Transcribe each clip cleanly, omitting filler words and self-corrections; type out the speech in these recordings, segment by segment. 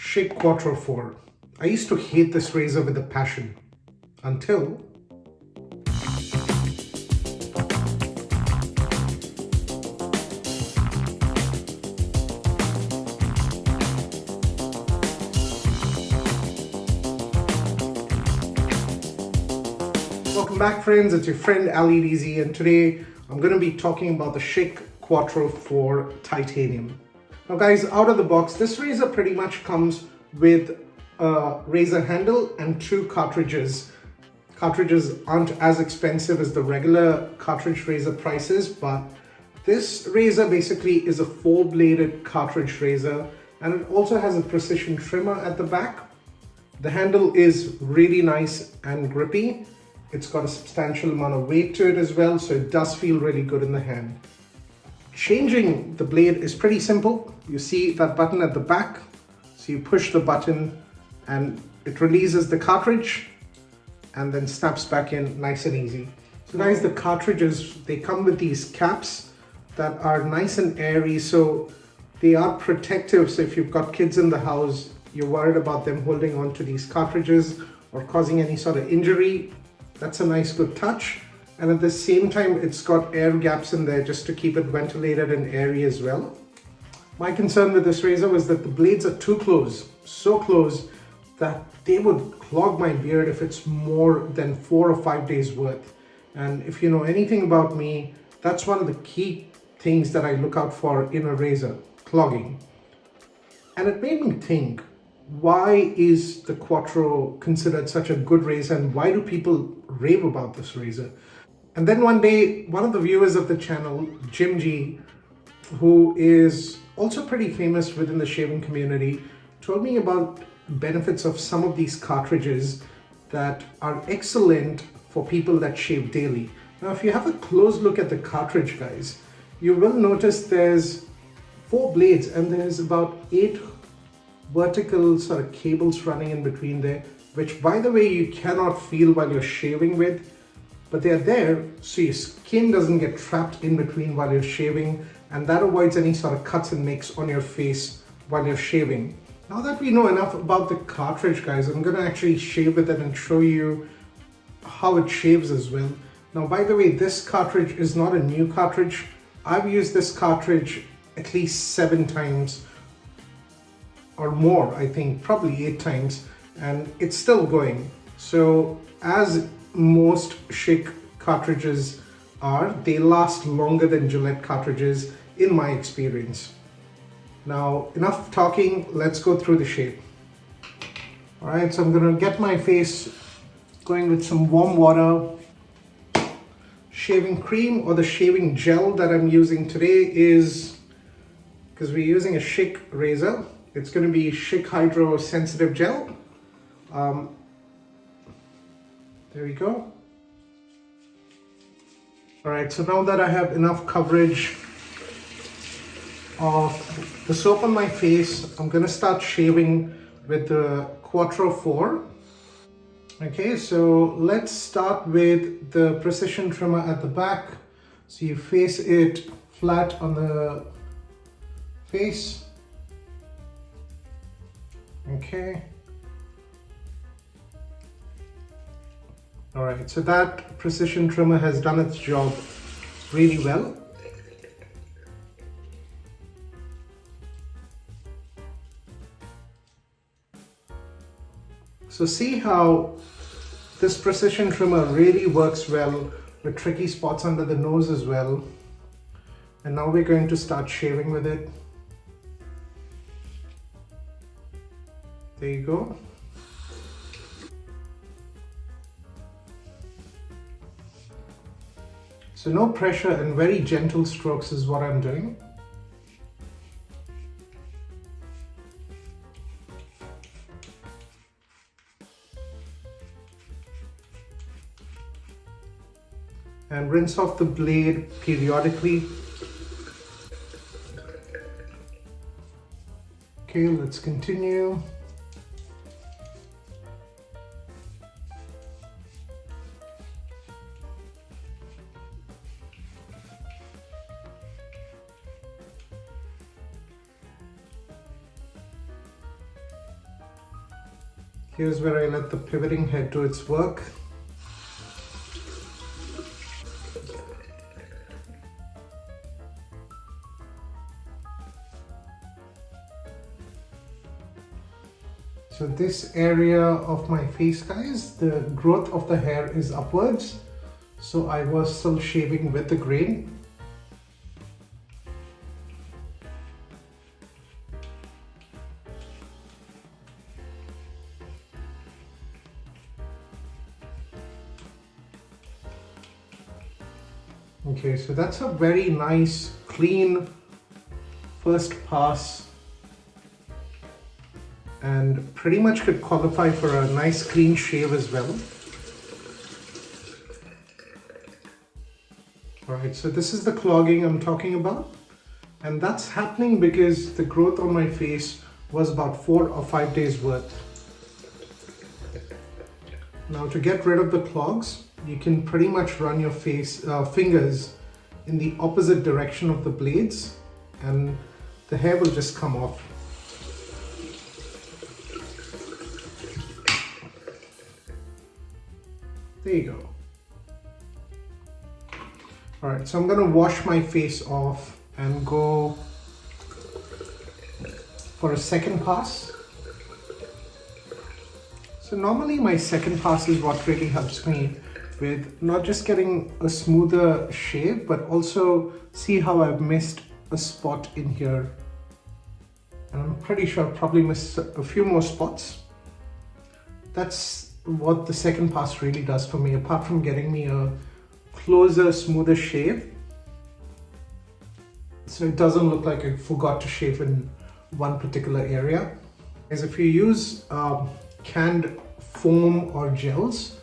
Schick Quattro 4. I used to hate this razor with a passion until welcome back, friends. It's your friend Ali DZ, and today I'm going to be talking about the Schick Quattro 4 Titanium. Now guys, out of the box, this razor pretty much comes with a razor handle and two cartridges. Cartridges aren't as expensive as the regular cartridge razor prices, but this razor basically is a four-bladed cartridge razor, and it also has a precision trimmer at the back. The handle is really nice and grippy. It's got a substantial amount of weight to it as well, so it does feel really good in the hand. Changing the blade is pretty simple. You see that button at the back, so you push the button and it releases the cartridge and then snaps back in nice and easy. So guys, the cartridges, they come with these caps that are nice and airy, so they are protective. So if you've got kids in the house, you're worried about them holding on to these cartridges or causing any sort of injury, that's a nice good touch. And at the same time, it's got air gaps in there just to keep it ventilated and airy as well. My concern with this razor was that the blades are too close, so close that they would clog my beard if it's more than 4 or 5 days worth. And if you know anything about me, that's one of the key things that I look out for in a razor, clogging. And it made me think, why is the Quattro considered such a good razor, and why do people rave about this razor? And then one day, one of the viewers of the channel, Jim G, who is also pretty famous within the shaving community, told me about benefits of some of these cartridges that are excellent for people that shave daily. Now, if you have a close look at the cartridge, guys, you will notice there's 4 blades and there's about 8 vertical sort of cables running in between there, which, by the way, you cannot feel while you're shaving with. But they're there so your skin doesn't get trapped in between while you're shaving, and that avoids any sort of cuts and nicks on your face while you're shaving. Now that we know enough about the cartridge, guys, I'm gonna actually shave with it and show you how it shaves as well. Now, by the way, this cartridge is not a new cartridge. I've used this cartridge at least 7 times or more, I think, probably 8 times, and it's still going. So as most Schick cartridges are, they last longer than Gillette cartridges in my experience. Now, enough talking, let's go through the shave. All right, so I'm gonna get my face going with some warm water. Shaving cream or the shaving gel that I'm using today is, because we're using a Schick razor, it's gonna be Schick Hydro Sensitive Gel. There we go. All right, so now that I have enough coverage of the soap on my face, I'm gonna start shaving with the Quattro 4. Okay, so let's start with the precision trimmer at the back. So you face it flat on the face. Okay. All right, so that precision trimmer has done its job really well. So see how this precision trimmer really works well with tricky spots under the nose as well. And now we're going to start shaving with it. There you go. So no pressure and very gentle strokes is what I'm doing. And rinse off the blade periodically. Okay, let's continue. Here's where I let the pivoting head do its work. So this area of my face, guys, the growth of the hair is upwards. So I was still shaving with the grain. Okay, so that's a very nice, clean first pass, and pretty much could qualify for a nice clean shave as well. Alright, so this is the clogging I'm talking about, and that's happening because the growth on my face was about 4 or 5 days worth. Now to get rid of the clogs, you can pretty much run your fingers in the opposite direction of the blades and the hair will just come off. There you go. Alright, so I'm going to wash my face off and go for a second pass. So normally my second pass is what really helps me with not just getting a smoother shave, but also see how I've missed a spot in here. And I'm pretty sure I've probably missed a few more spots. That's what the second pass really does for me, apart from getting me a closer, smoother shave. So it doesn't look like I forgot to shave in one particular area. As if you use canned foam or gels,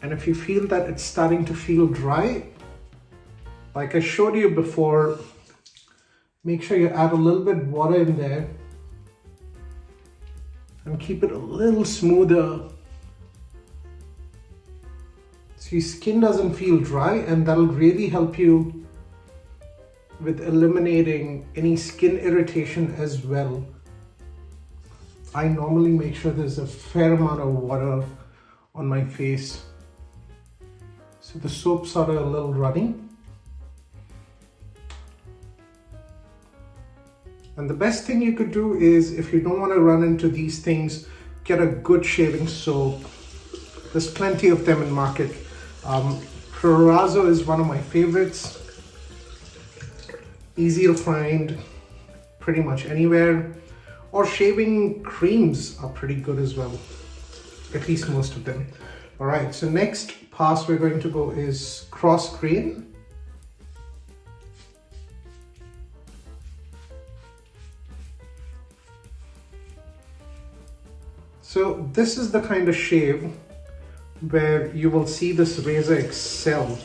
and if you feel that it's starting to feel dry, like I showed you before, make sure you add a little bit of water in there and keep it a little smoother so your skin doesn't feel dry, and that'll really help you with eliminating any skin irritation as well. I normally make sure there's a fair amount of water on my face, so the soap's sort of a little runny. And the best thing you could do is, if you don't want to run into these things, get a good shaving soap. There's plenty of them in market. Perazzo is one of my favorites. Easy to find pretty much anywhere. Or shaving creams are pretty good as well, at least most of them. Alright, so next pass we're going to go is cross grain. So this is the kind of shave where you will see this razor excel.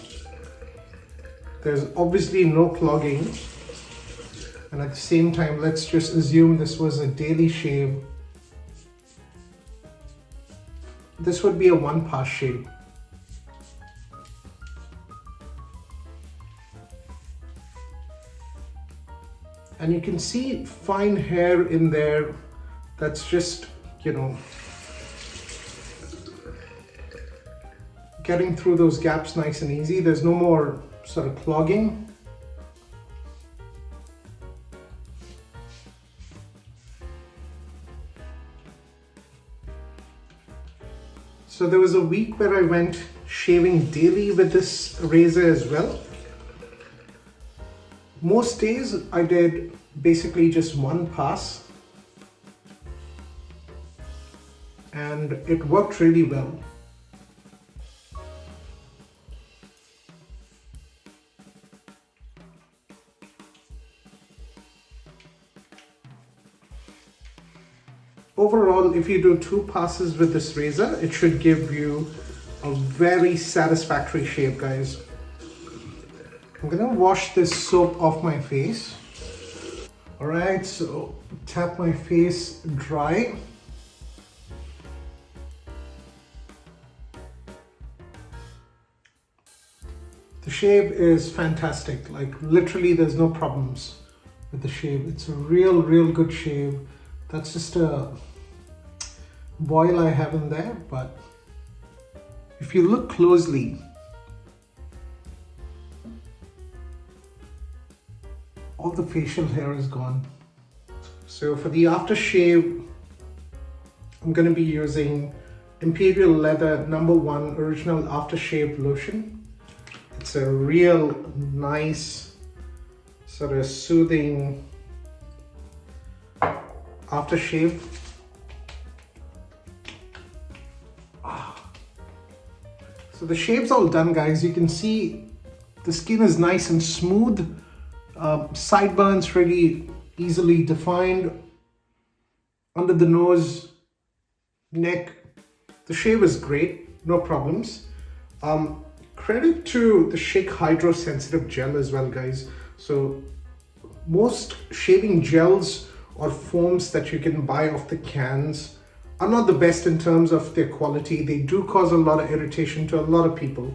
There's obviously no clogging, and at the same time, let's just assume this was a daily shave. This would be a one pass shave. And you can see fine hair in there that's just, you know, getting through those gaps nice and easy. There's no more sort of clogging. So there was a week where I went shaving daily with this razor as well. Most days I did basically just one pass, and it worked really well. Overall, if you do 2 passes with this razor, it should give you a very satisfactory shave, guys. I'm gonna wash this soap off my face. Alright, so tap my face dry. The shave is fantastic. Like literally there's no problems with the shave. It's a real good shave. That's just a boil I have in there, but if you look closely, all the facial hair is gone. So for the aftershave, I'm going to be using Imperial Leather No. 1 Original Aftershave Lotion. It's a real nice, sort of soothing aftershave. So the shave's all done, guys. You can see the skin is nice and smooth. Sideburns really easily defined. Under the nose, neck, the shave is great, no problems. Credit to the Schick Hydro Sensitive Gel as well, guys. So most shaving gels or foams that you can buy off the cans are not the best in terms of their quality. They do cause a lot of irritation to a lot of people.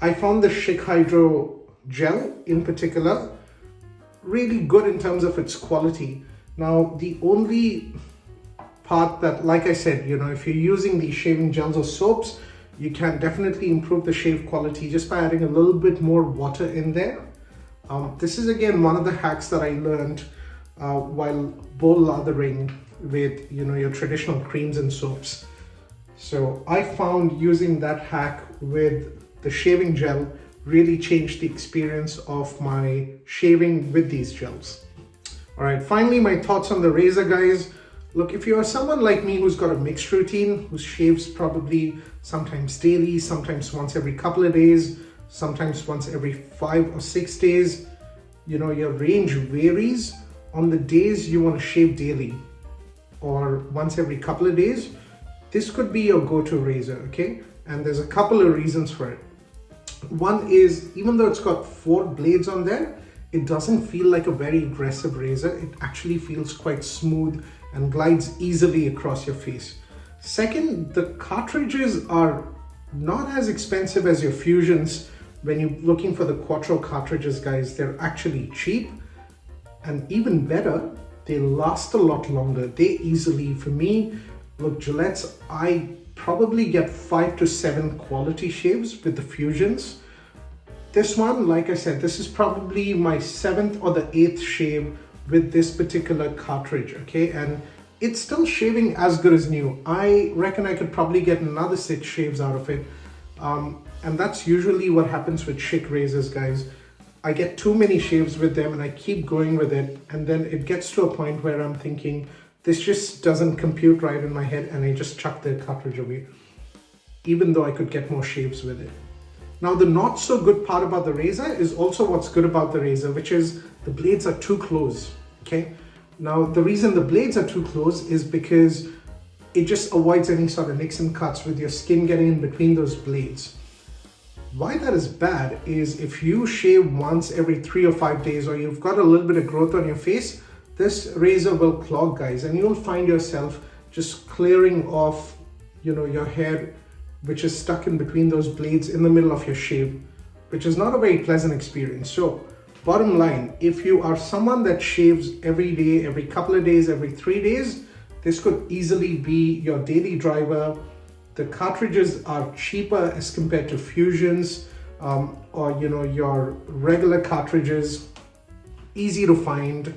I found the Schick Hydro Gel in particular really good in terms of its quality. Now, the only part that, like I said, you know, if you're using these shaving gels or soaps, you can definitely improve the shave quality just by adding a little bit more water in there. This is again one of the hacks that I learned while bowl lathering with, you know, your traditional creams and soaps. So I found using that hack with the shaving gel really changed the experience of my shaving with these gels. All right, finally, my thoughts on the razor, guys. Look, if you are someone like me who's got a mixed routine, who shaves probably sometimes daily, sometimes once every couple of days, sometimes once every 5 or 6 days, you know, your range varies on the days you want to shave daily or once every couple of days. This could be your go-to razor, okay? And there's a couple of reasons for it. One is, even though it's got 4 blades on there, it doesn't feel like a very aggressive razor. It actually feels quite smooth and glides easily across your face. Second, the cartridges are not as expensive as your Fusions. When you're looking for the Quattro cartridges, guys, they're actually cheap. And even better, they last a lot longer. They easily, for me, look, Gillette's, I probably get 5 to 7 quality shaves with the Fusions. This one, like I said, this is probably my 7th or the 8th shave with this particular cartridge, okay? And it's still shaving as good as new. I reckon I could probably get another 6 shaves out of it. And that's usually what happens with Schick razors, guys. I get too many shaves with them and I keep going with it. And then it gets to a point where I'm thinking, this just doesn't compute right in my head, and I just chuck the cartridge away, even though I could get more shaves with it. Now, the not so good part about the razor is also what's good about the razor, which is the blades are too close, okay? Now, the reason the blades are too close is because it just avoids any sort of nicks and cuts with your skin getting in between those blades. Why that is bad is if you shave once every 3 or 5 days, or you've got a little bit of growth on your face, this razor will clog, guys, and you'll find yourself just clearing off, you know, your hair, which is stuck in between those blades in the middle of your shave, which is not a very pleasant experience. So bottom line, if you are someone that shaves every day, every couple of days, every 3 days, this could easily be your daily driver. The cartridges are cheaper as compared to Fusions or, you know, your regular cartridges, easy to find.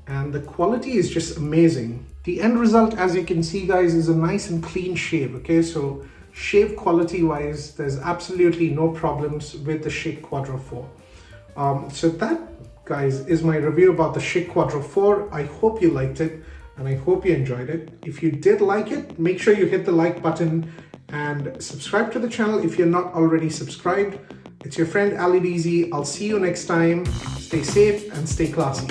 And the quality is just amazing. The end result, as you can see, guys, is a nice and clean shave, okay? So shave quality wise, there's absolutely no problems with the Schick Quattro 4. So that, guys, is my review about the Schick Quattro 4. I hope you liked it and I hope you enjoyed it. If you did like it, make sure you hit the like button and subscribe to the channel if you're not already subscribed. It's your friend Ali DZ. I'll see you next time. Stay safe and stay classy.